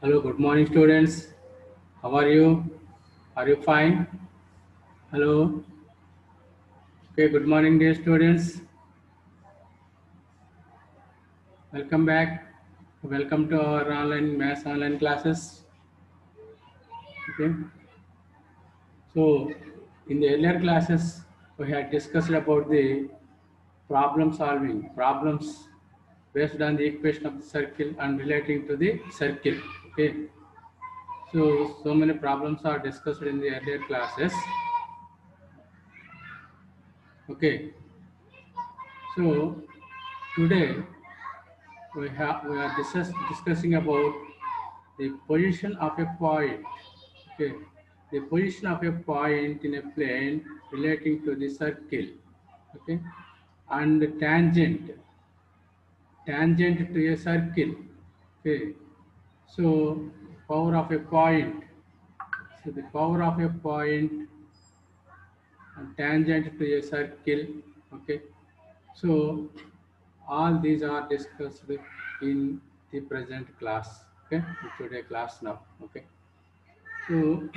Hello, good morning, students. How are you? Are you fine? Hello. Okay, good morning, dear students. Welcome back. Welcome to our online maths online classes. Okay. So, in the earlier classes, we had discussed about the problem solving, problems based on the equation of the circle and relating to the circle. Okay. So many problems are discussed in the earlier classes. Okay. So, today we are discussing about the position of a point. Okay, the position of a point in a plane relating to the circle. Okay, and tangent to a circle. Okay, so power of a point. So the power of a point and tangent to a circle. Okay, so all these are discussed in the present class. Okay, in today class now. Okay, so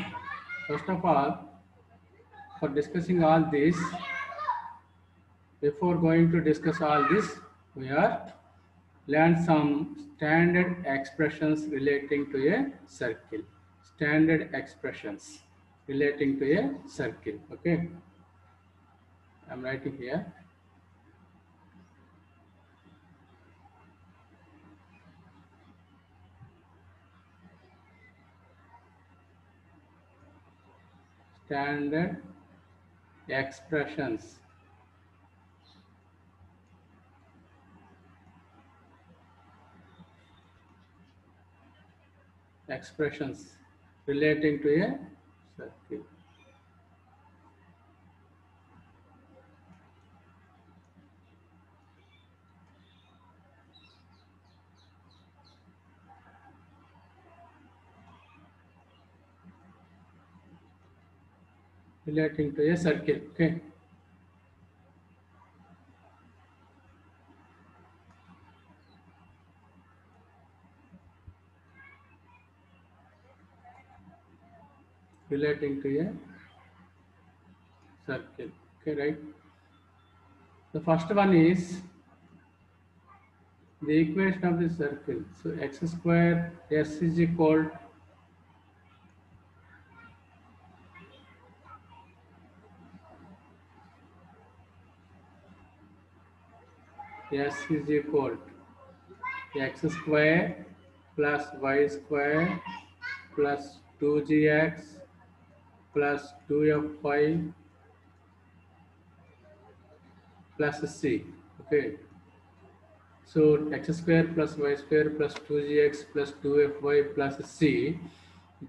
first of all, for discussing all this, before going to discuss all this, we are learn some standard expressions relating to a circle. Standard expressions relating to a circle. Okay, I'm writing here. Standard expressions expressions relating to a circle. Relating to a circle. Okay. Relating to a circle. Okay, right? The first one is the equation of the circle. So x square s is equal s is equal to x square plus y square plus 2gx plus 2fy plus c. Okay. So x square plus y square plus 2gx plus 2fy plus c.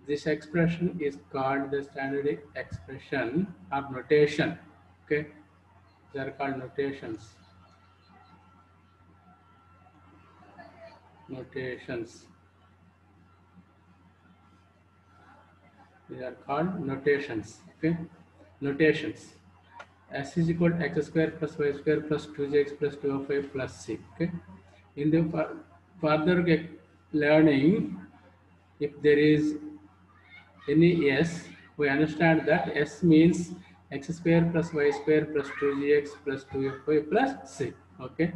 This expression is called the standard expression or notation. Okay. They are called notations. Notations. They are called notations. Okay. Notations. S is equal to x square plus y square plus 2gx plus 2f5 plus c. Okay. In the further learning, if there is any s, we understand that s means x square plus y square plus 2gx plus 2f5 plus c. Okay.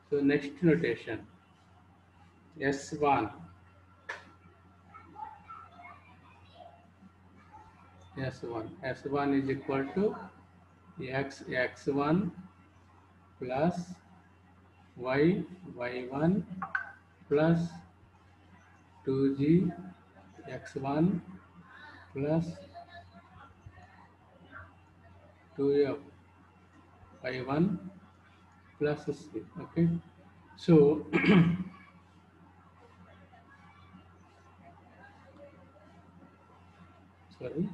So next notation s1. S1 is equal to x1 plus y1 plus 2g x1 plus 2f y1 plus c. Okay, so sorry,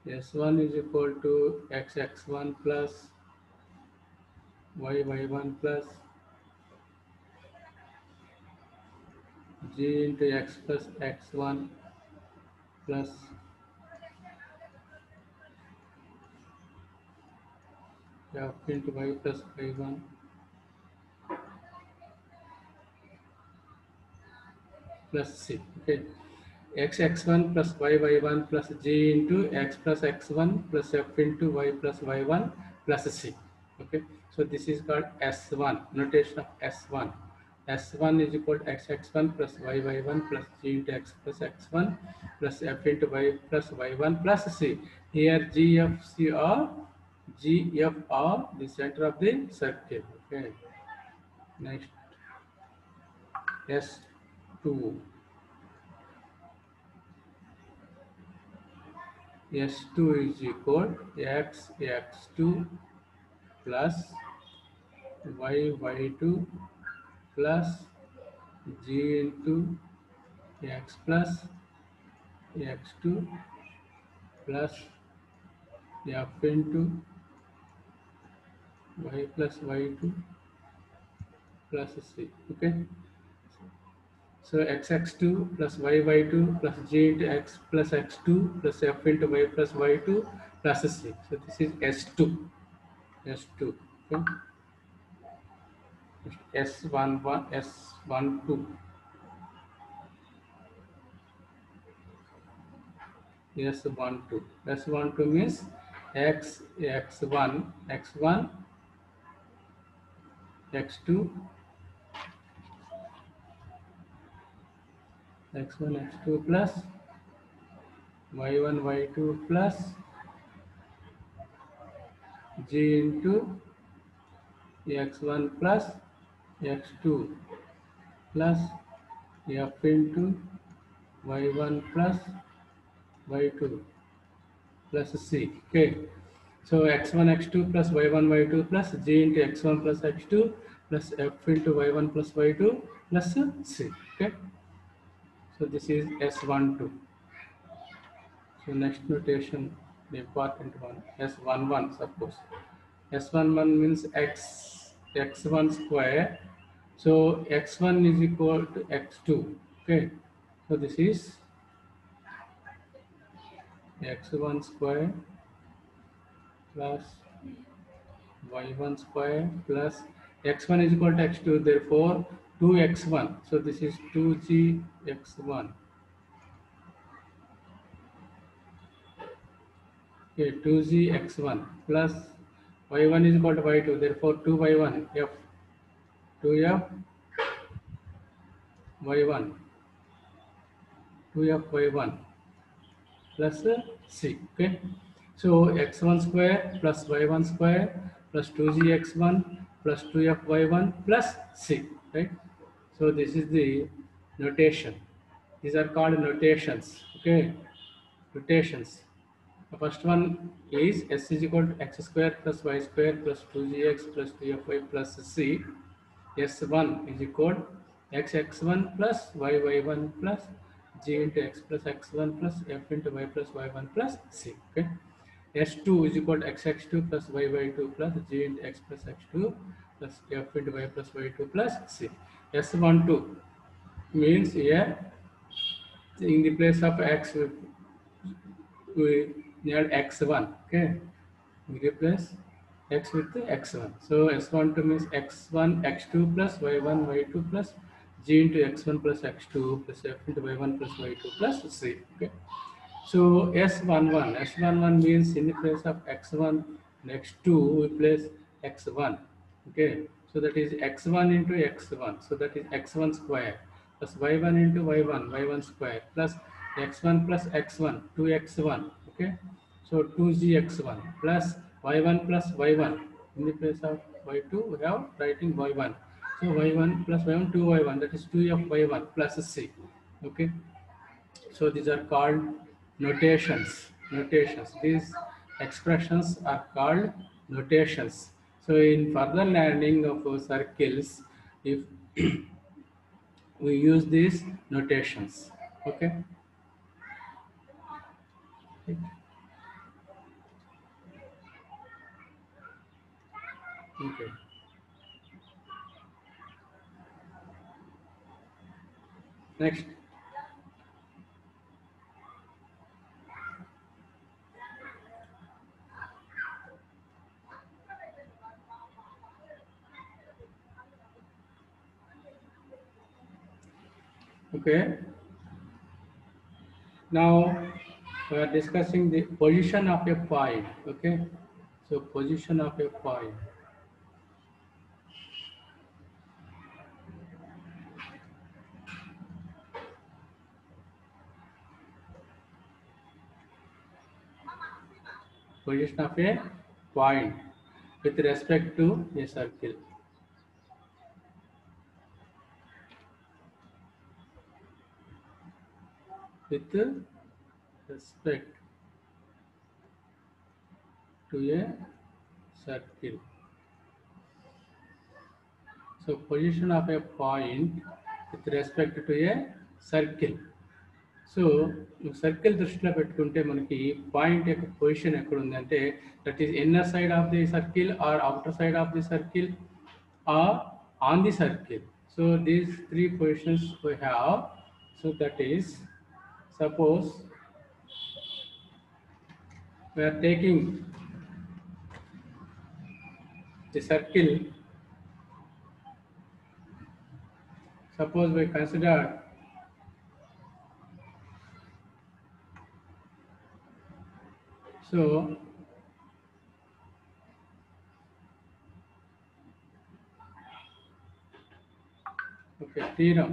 s1 is equal to x1 plus y1 plus g into x plus x1 plus f into y plus y1 plus c. Okay, x1 plus y1 plus g into x plus x1 plus f into y plus y1 plus c. Okay, so this is called S1, notation of S1. S1 is equal to x1 plus y1 plus g into x plus x1 plus f into y plus y1 plus c. Here g, f, c are g, f are the center of the circle. Okay, next S2. S2 is equal to x2 plus y2 plus g into x plus x2 plus f into y plus y2 plus c. Okay, so x2 plus y2 plus g into x plus x2 plus f into y plus y2 plus c. So this is S2. S2. Okay, S11, S12. S12. S12 means x1, x1, x2, x1, x2 plus y1, y2 plus g into x1 plus x2 plus f into y1 plus y2 plus c. Okay. So x1, x2 plus y1, y2 plus g into x1 plus x2 plus f into y1 plus y2 plus c. Okay. So this is S12. So next notation, the important one, S11 suppose. S11 means x1 square. So x1 is equal to x2. Okay. So this is x1 square plus y1 square plus x1 is equal to x2. Therefore 2x1. So this is 2gx1. Okay, 2gx1 plus y1 is equal to y2. Therefore 2y1 f 2f y1 2f y1 plus c. Okay, so x1 square plus y1 square plus 2gx1 plus 2f y1 plus c, right? So this is the notation. These are called notations. Okay, notations. The first one is s is equal to x square plus y square plus 2gx plus 2fy plus c. S1 is equal to x1 plus y1 plus g into x plus x1 plus f into y plus y1 plus c. Okay. S2 is equal to x2 plus y2 plus g into x plus x2 plus f into y plus y2 plus c. S12 means here in the place of x we need x1. Okay, we replace x with x1. So S12 means x1 x2 plus y1 y2 plus g into x1 plus x2 plus f into y1 plus y2 plus c. Okay, so S11 means in the place of x1 and x2 we place x1. Okay, so that is x1 into x1. So that is x1 square plus y1 into y1 square plus x1 plus x1 2x1. Okay, so 2gx1 plus y1 plus y1. In the place of y2 we have writing y1. So y1 plus y1 2y1, that is 2 of y1 plus c. Okay, so these are called notations. Notations. These expressions are called notations. So in further learning of circles, if we use these notations, okay. Okay. Next, Okay. Now we are discussing the position of a point. Okay. So position of a point. Position of a point with respect to a circle. With respect to a circle. So position of a point with respect to a circle. So circle దృష్టిలో పెట్టుకుంటే మనకి point యొక్క position ఎక్కడ ఉందంటే that is inner side of the circle or outer side of the circle or on the circle. So these three positions we have. So that is suppose we are taking the circle. Suppose we consider so okay, theorem.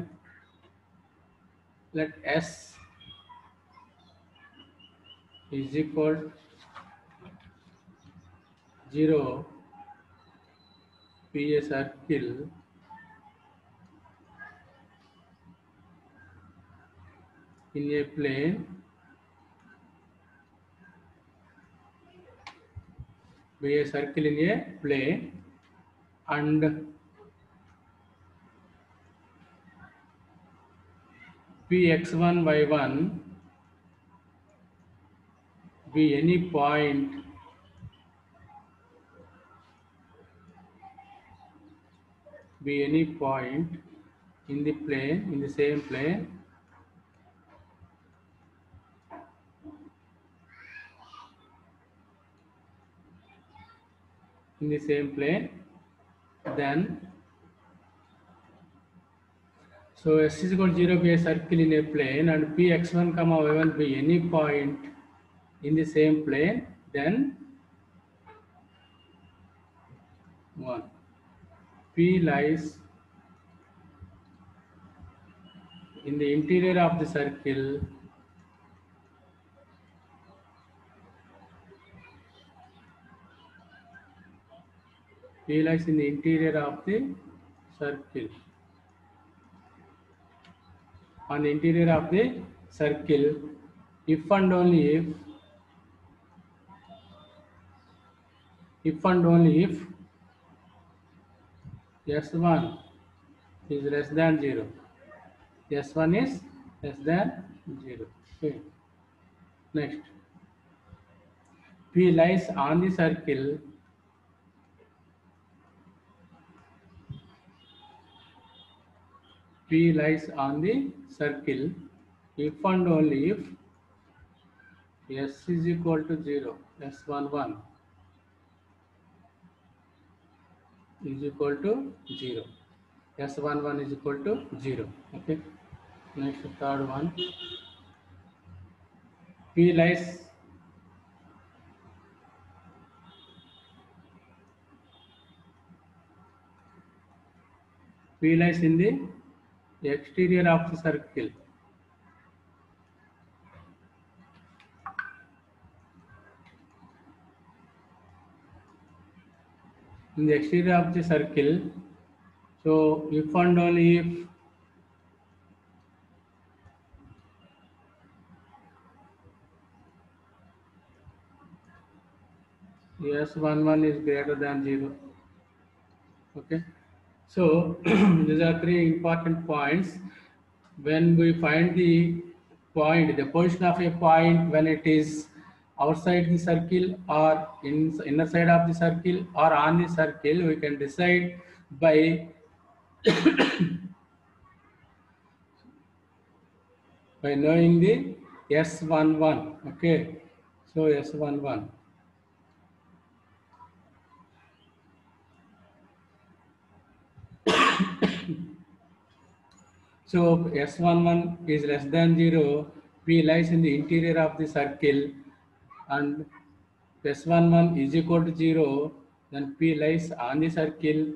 Let S is equal 0 be a circle in a plane be a circle in a plane and px1 y1 be any point in the plane, in the same plane then so S is equal to 0 be a circle in a plane and px1 comma y1 be any point in the same plane, then 1 P lies in the interior of the circle P lies in the interior of the circle. On the interior of the circle, if and only if S1 is less than 0. S1 is less than 0. Okay. Next, P lies on the circle P lies on the circle if and only if S is equal to 0. S11 is equal to 0. S11 is equal to 0. Okay. Next, third one. P lies in the exterior of the circle. In the exterior of the circle. So if and only if S11 is greater than 0. Okay. So these are three important points. When we find the point, the position of a point when it is outside the circle or in inner side of the circle or on the circle, we can decide by knowing the S11. Okay. So S11. So S11 is less than 0, P lies in the interior of the circle, and S11 is equal to 0, then P lies on the circle.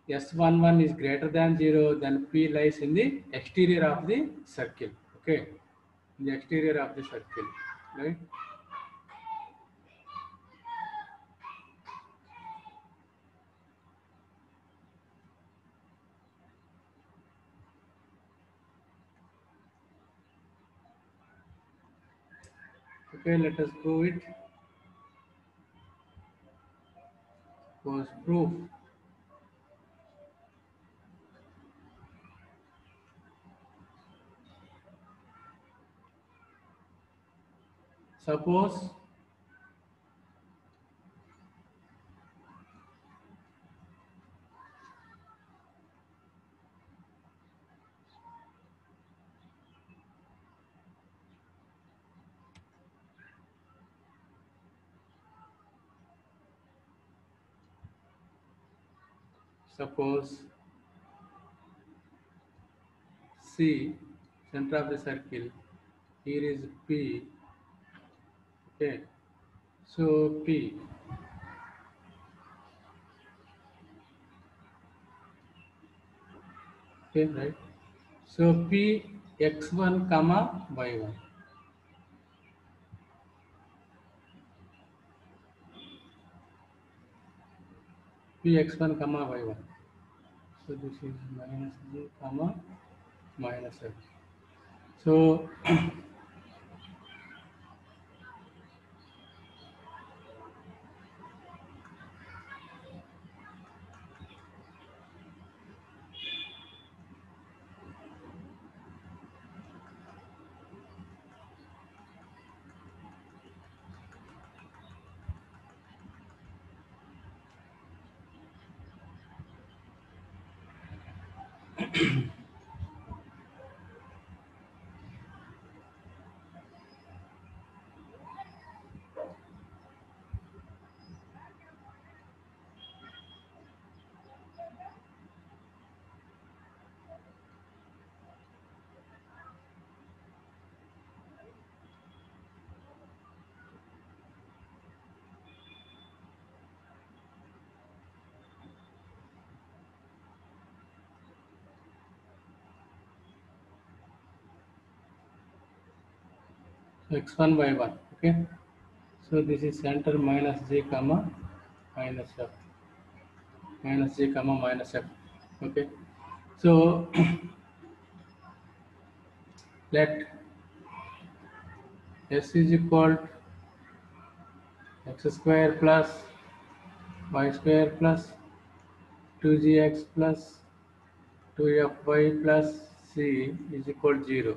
If S11 is greater than 0, then P lies in the exterior of the circle. Okay, in the exterior of the circle, right? Okay, let us prove it. Was proof. Suppose suppose C, center of the circle, here is P. Okay, so P, okay, right? So P x1 comma y1. P x1 comma y1. So this is minus g comma minus x. So x1 y1. Okay. So this is center minus g comma minus f. Minus g comma minus f. Okay. So let s is equal to x square plus y square plus 2gx plus 2fy plus c is equal to 0.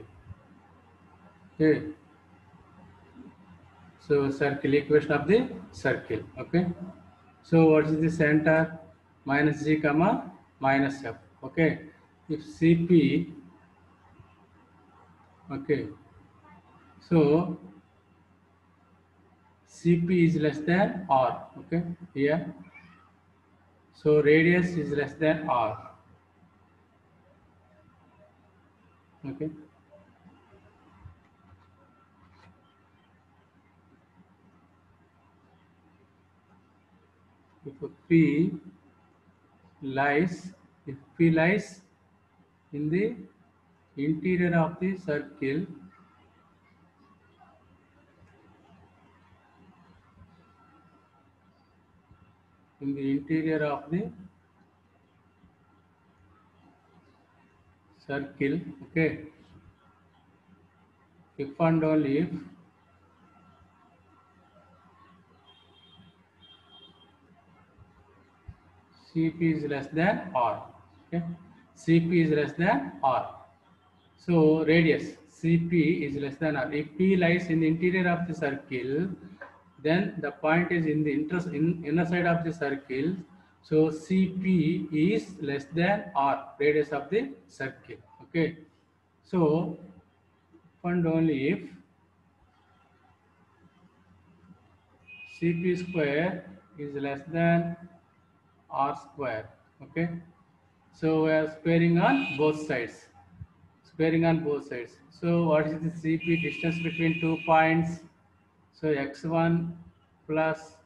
Okay. So circle, equation of the circle. Okay. So what is the center? Minus g comma minus f. Okay. If Cp, okay. So Cp is less than r. Okay. Here. So radius is less than r. Okay. If P lies, if P lies in the interior of the circle, in the interior of the circle, okay, if and only if Cp is less than r. Okay, Cp is less than r. So radius Cp is less than r. If P lies in the interior of the circle, then the point is in the inner side of the circle. So Cp is less than r, radius of the circle. Okay. So and only if Cp square is less than r square. Okay. So we are squaring on both sides. squaring on both sides. So what is the CP distance between 2 points? So x1 plus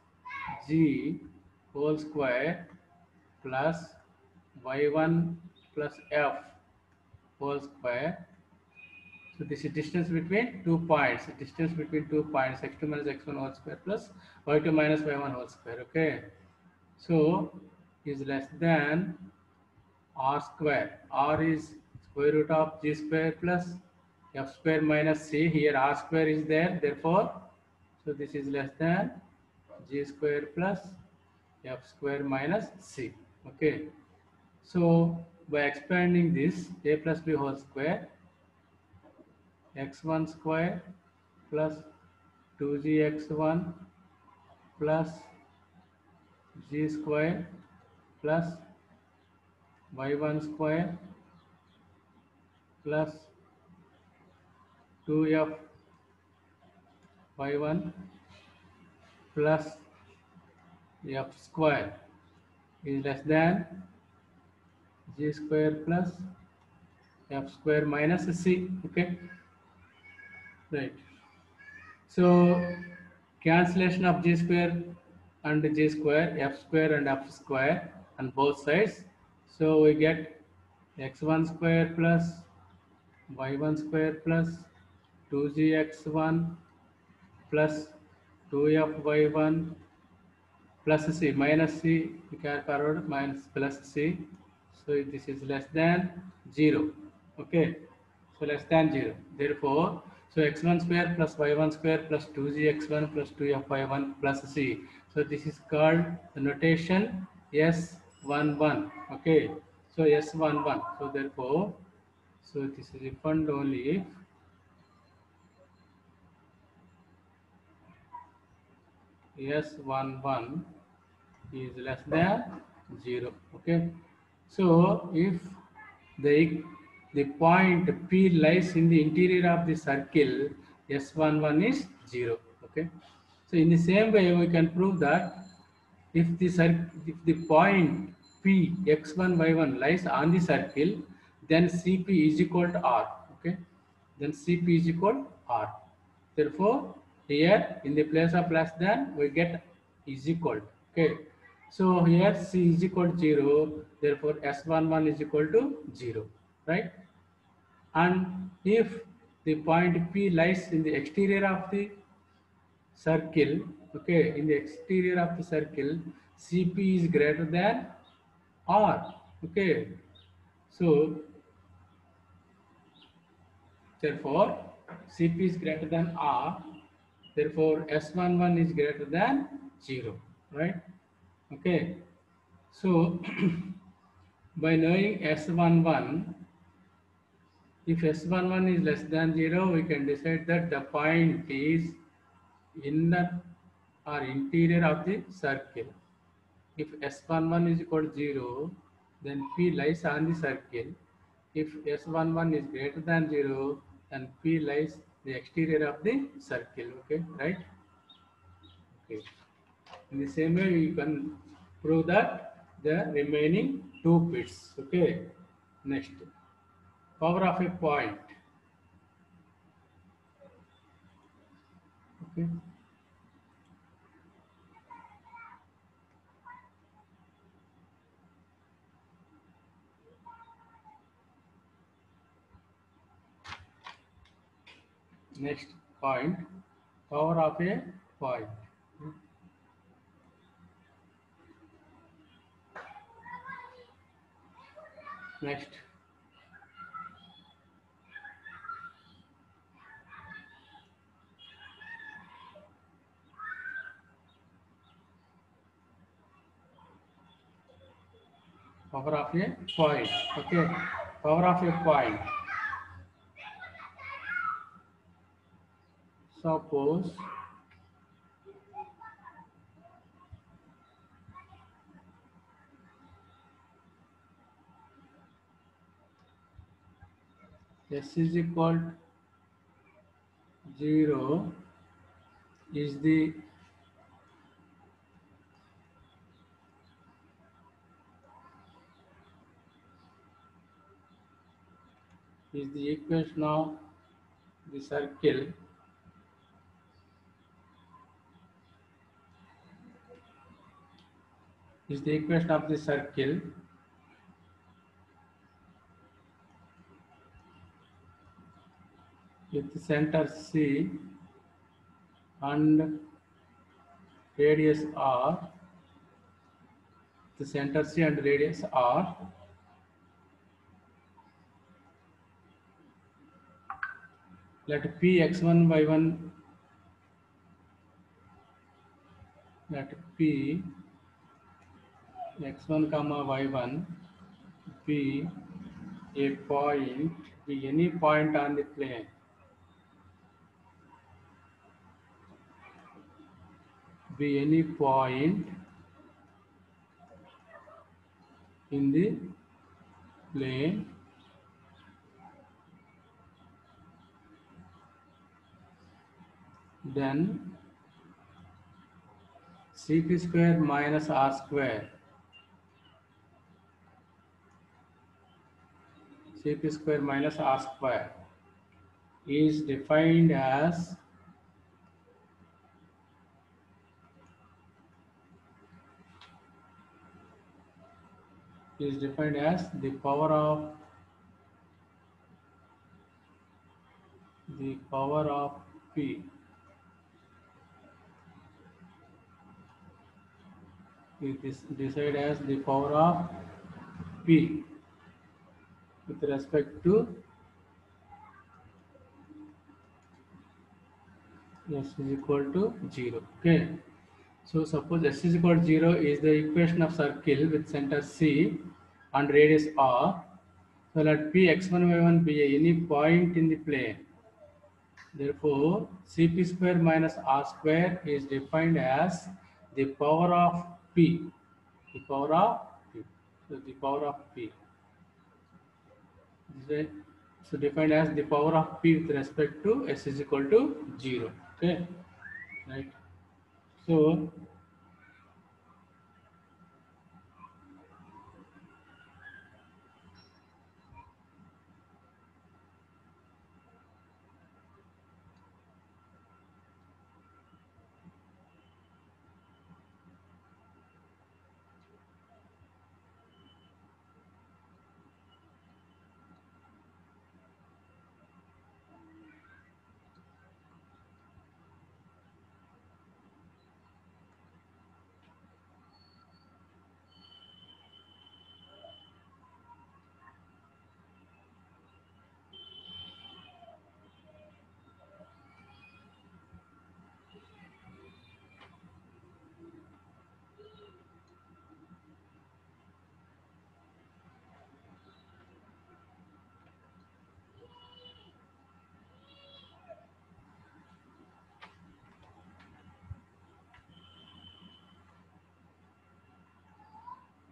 g whole square plus y1 plus f whole square. So this is distance between 2 points. Distance between 2 points, x2 minus x1 whole square plus y2 minus y1 whole square. Okay. So is less than r square. R is square root of g square plus f square minus c. Here r square is there. Therefore, so this is less than g square plus f square minus c. Okay. So by expanding this, a plus b whole square, x1 square plus 2gx1 plus g square plus y1 square plus 2f y1 plus f square is less than g square plus f square minus c. Okay, right. So cancellation of g square and g square, f square and f square on both sides. So we get x1 square plus y1 square plus 2gx1 plus 2fy1 plus c minus c, we carry forward minus plus c. So this is less than 0. Okay. So less than 0. Therefore, so x1 square plus y1 square plus 2gx1 plus 2fy1 plus c. So this is called the notation S11. Okay. So S11. So therefore, so this is if and only if S11 is less than 0. Okay. So if the point P lies in the interior of the circle, S11 is 0. Okay. So in the same way, we can prove that if the point P x1 y1 lies on the circle, then CP is equal to R. Okay. Then CP is equal to R. Therefore, here in the place of less than, we get is equal. Okay. So here C is equal to 0. Therefore, S11 is equal to 0. Right. And if the point P lies in the exterior of the circle, okay, in the exterior of the circle, CP is greater than R. Okay. So therefore, CP is greater than R. Therefore, S11 is greater than 0. Right? Okay. So, by knowing S11, if S11 is less than 0, we can decide that the point is inner or interior of the circle. If S11 is equal to 0, then P lies on the circle. If S11 is greater than 0, then P lies the exterior of the circle. Okay, right? Okay. In the same way, you can prove that the remaining two bits. Okay. Next, power of a point. Okay. Next point, power of a point. Next, power of a point. Okay. Power of a point. Suppose S is equal to 0 is the is the equation of the circle with center C and radius R. The center C and radius R. Let P x1 y1 let P x1 comma y1 be a point, be any point on the plane, be any point in the plane, then Cp square minus R square, Cp square minus R square is defined as the power of P. It is decided as the power of P with respect to s is equal to 0. Okay. So suppose s is equal to 0 is the equation of circle with center C and radius R. So let P x1 y1 be any point in the plane. Therefore, Cp square minus R square is defined as the power of P. The power of P. So the power of P. So defined as the power of P with respect to s is equal to 0. Okay. Right. So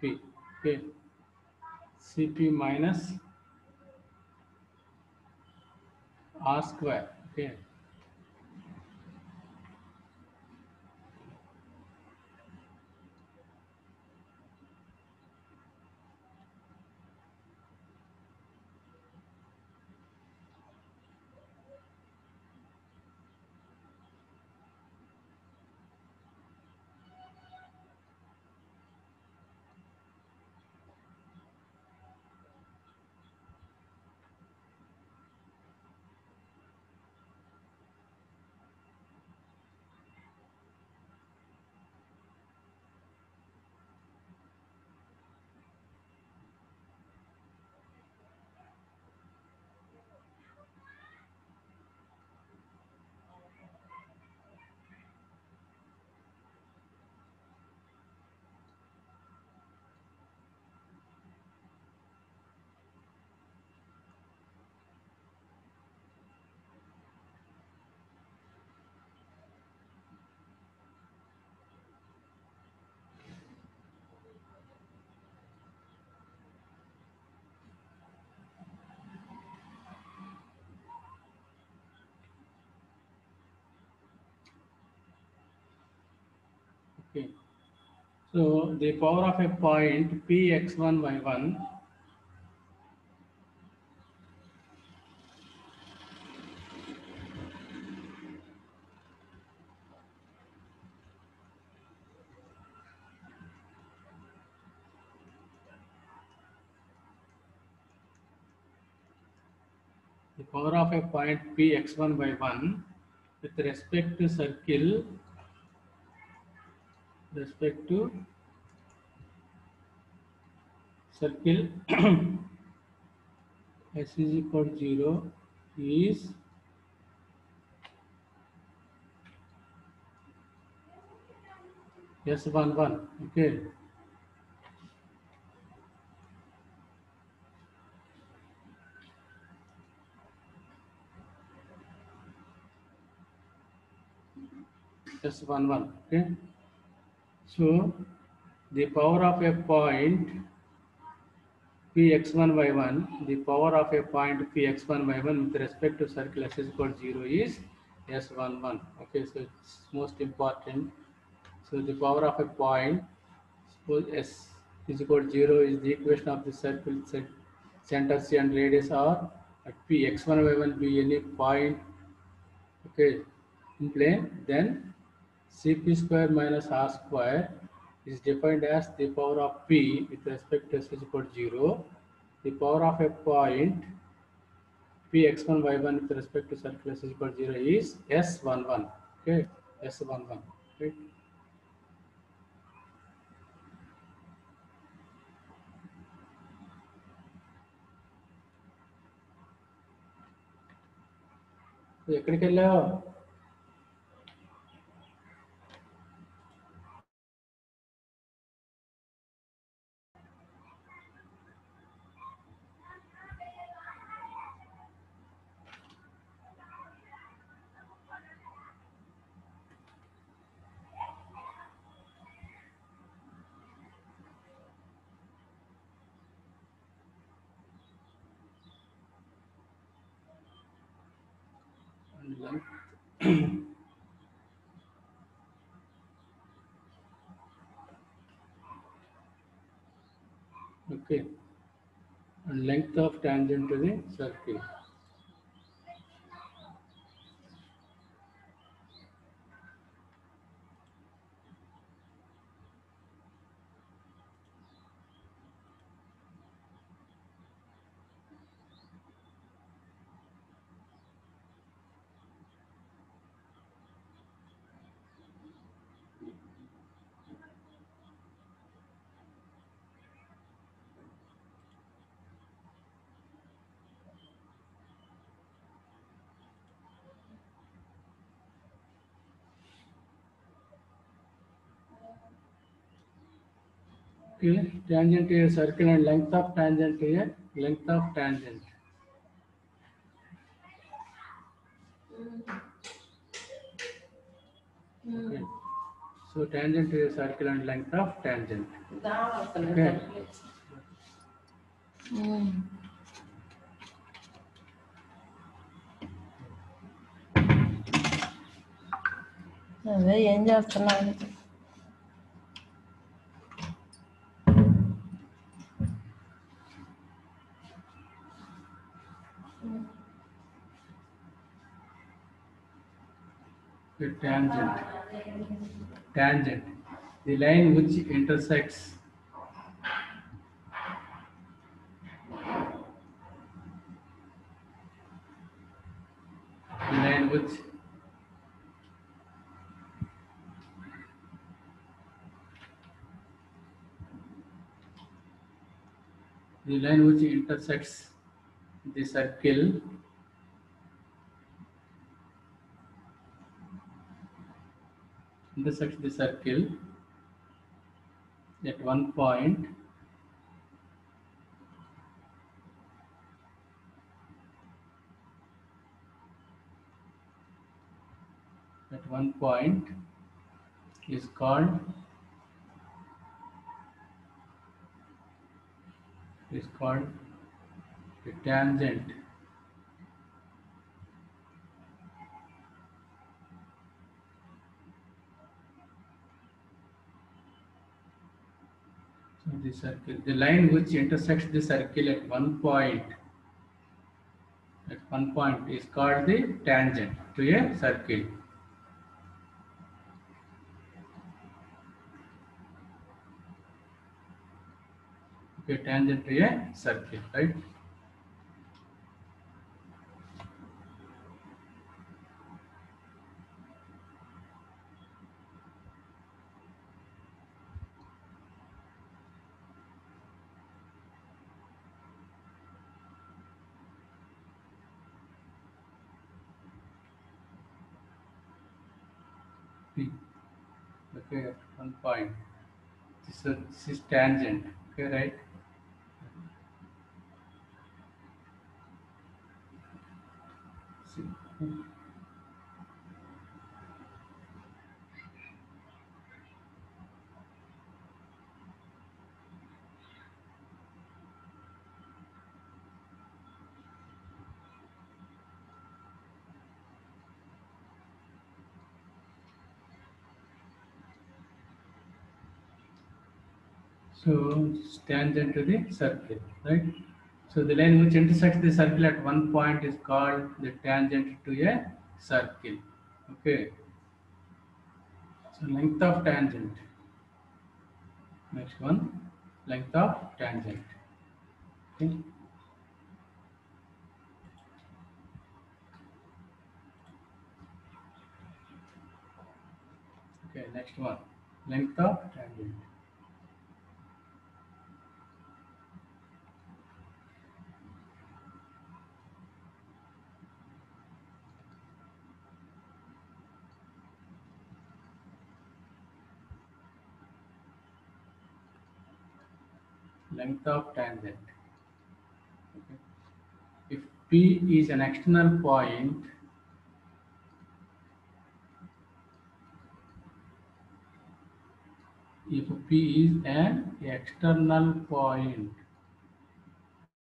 P. Okay. Cp minus R square. Okay. Okay. So the power of a point P x1 y1 The power of a point P x1 by 1 with respect to circle s is equal to 0 is S11. Okay. S11. Okay. So the power of a point Px1 by 1, the power of a point Px1 by 1 with respect to circle s is equal to 0 is S11. Okay, so it's most important. So the power of a point, suppose s is equal to 0 is the equation of the circle center C and radius are at P x1 by 1 be any point, okay, in plane, then Cp square minus r square is defined as the power of P with respect to s is equal to 0. The power of a point P x1 by 1 with respect to circle s is equal to 0 is S11. Okay, S11. Right. ఎక్కడికి వెళ్ళావు? Okay, and length of tangent to the circle. Okay, tangent to a circle and length of tangent to a length of tangent. Okay. So tangent to a circle and length of tangent. Okay. అదే ఏం చేస్తున్నాను? The tangent, the line which intersects the line which intersects the circle at one point is called the tangent. So the line which intersects the circle at one point is called the tangent to a circle. Okay, tangent to a circle, right? P. Okay, at one point. This is tangent. Okay, right? See. So it's tangent to the circle, right? So the line which intersects the circle at one point is called the tangent to a circle. Okay. So length of tangent. Next one, length of tangent. Okay. Okay. Next one, length of tangent. Length of tangent. Okay. If P is an external point, if P is an external point,